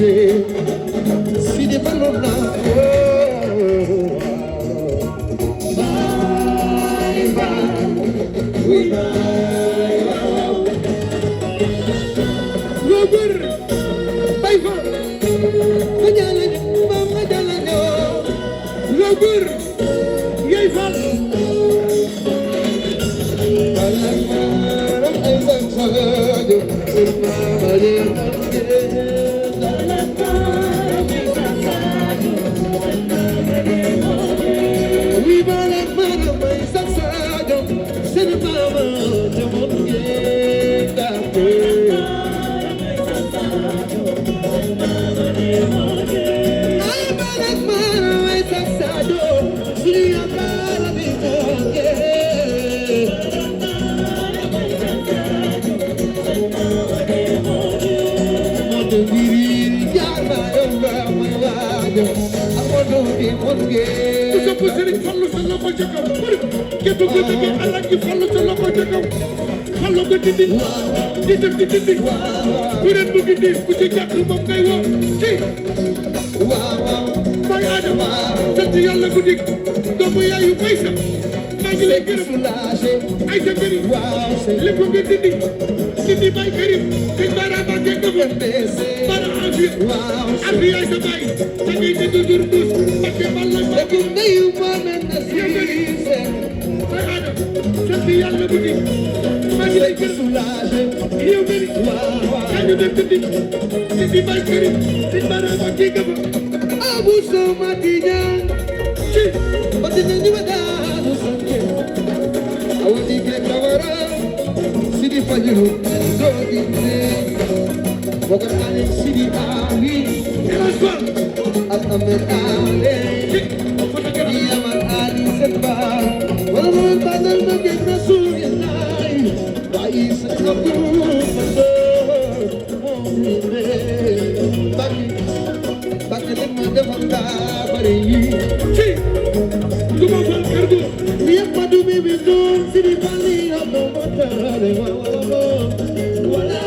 Sidi Balona bye bye we bye Robert bye bye Majala Majala Robert yey fal Alam ay sajo Ku Sëriñ Fallu sa loxo ca kaw képp ku bëgg Alaaji Fallu sa loxo ca kaw Fallu ko dindi di def di dindi ku ren bu dindi ku ci jàpp moom ngay woo ci Baay Adama sant Yàlla bu dig doomu yaayu bay sa maa ngi lay gërëm ay sa bëri lépp nga dindi Baay Karim sëñ Bara Mbàkke nga fa Bara Afiya ay sa baay da ngay dindi dur dus Mbàkke Balla sant Yàlla bu dig maa ngi lay gërëm yow bëri ñu dem dindi Baay Karim sëñ Bara Mbàkke nga fa Abu Sama Tidiane ci Madina ni wadaanu sanke awdi ke kawara Sidi Falilu zodi ne Bokar Ale Sidi Ali Eloswa Al Amer Ale Yaman Ali Sebba wala mo tanal na ke Rasulullah Bai sakabdu mando Bakale ma defanda bari ci duma fal kargo yamma du mi do Sidi Fali abdo matale wala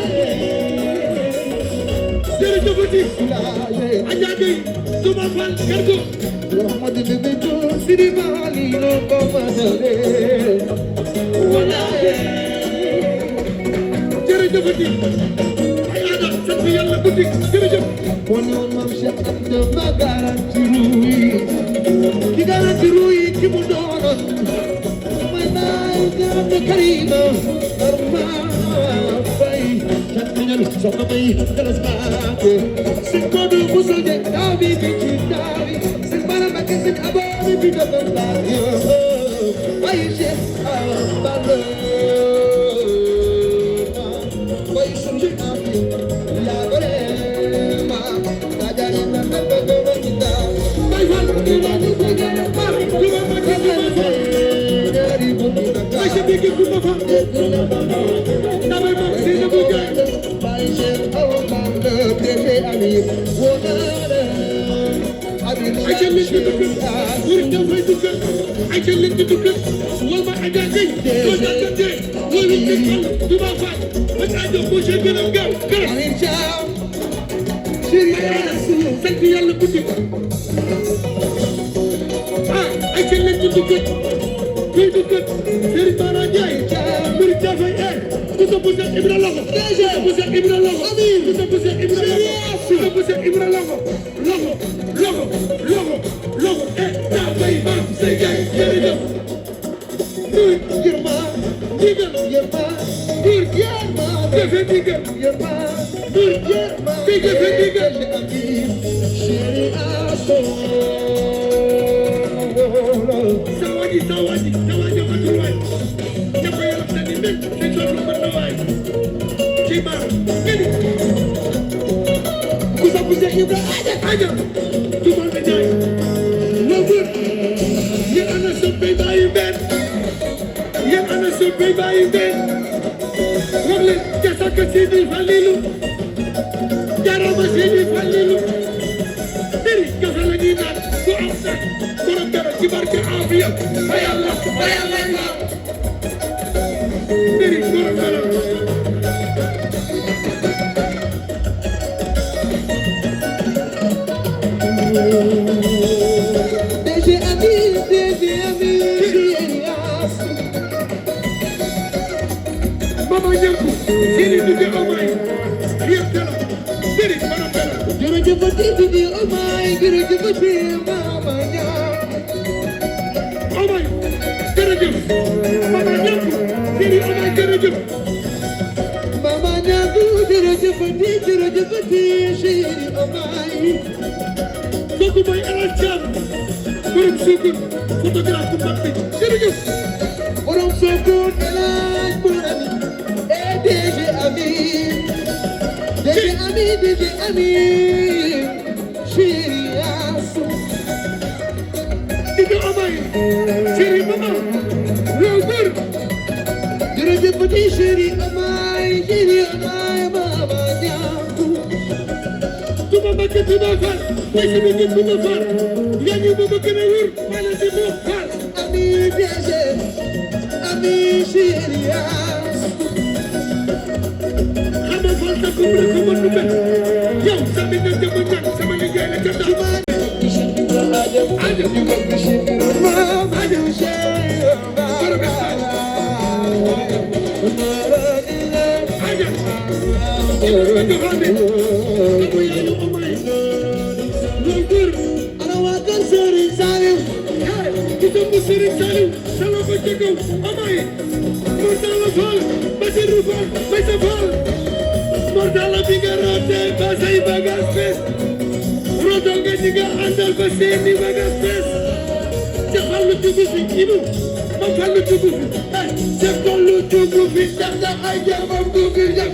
jërëjëfati ajaade duma fal kargo Muhammad bi do Sidi Fali no ko matale wala jërëjëfati ay ada sant Yàlla guddi jërëjëf Woni on mam Cheikh Abdou ma garanti ruyi ki garanti ruyi ki mu doonoon may naay garanti Karima Arma Fay Chatminal soxna may galas baake sin kodu musul de dawi bi ci dawi sin bala ma ke sin abori bi do la yo ay Cheikh Abdou way sun ci afi ya gore sant Yàlla guddi ay ca leen di dugg kuy dugg Serigne Bara Ndiaye mbir dafay ku topp Cheikh Ibra loxo ku topp Cheikh Ibra loxo ku topp Cheikh Ibra loxo ku topp Cheikh Ibra loxo dafay maam say gaay jërëjëf yërma digal yërma yërma defe digal yërma yërma defe digal Sawaji matuwaay ñako Yàlla tani nek ci sonu matuwaay ci ba ngeni ku sa bu Cheikh Ibra aja tumal be jaay no good yéen ana soppe bayu ben yéen ana soppe bayu ben wax leen jasaka Sidi Falilu jarama Sidi Falilu biri gafa la ñuy naan ku am sax borom dara ci barke Afiya ba Yàlla biri borom dara Deje ami Mama Nyanku Siri Didi Omay Rietela Siri Manapela Jërëjëf Didi Omay jërëjëf Mama Nyanku Omay jërëjëf Mama Nyanku Siri Omay jërëjëf Mama Nyanku jërëjëf Siri Omay kooku mooy El Hadj Thiam borom Sokone photographe bu mag bi jërëjëf borom Sokone El Hadj DG Ami Chéri Assou Didi Omay Chéri Mama Robert jërëjëf di Chéri Omay Mama Nyanku Tuma Mbacké Tuma Fall may sama nit bu ma Fall yaa ngi ma gën a wër wala di mo Fall Ami DG Ami Chéri Assou sa ko mu ko mo be yow sa mi de de mo sama liggéey la jënd Adam you got the shit mama you share ana wa kan seri salim kita musiri salim sama ko jego amay mo dala fal basiru fal basa fal Mortala bigarote basay bagas pes Rodonga diga andal baseni bagas pes Jaxalu tugu fi ibu ma falu tugu fi jaxalu tugu fi da ay jamam tugu jam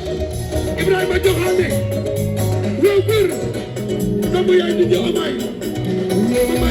Ibrahima Joxane Robur Namu yaay di Omay Mama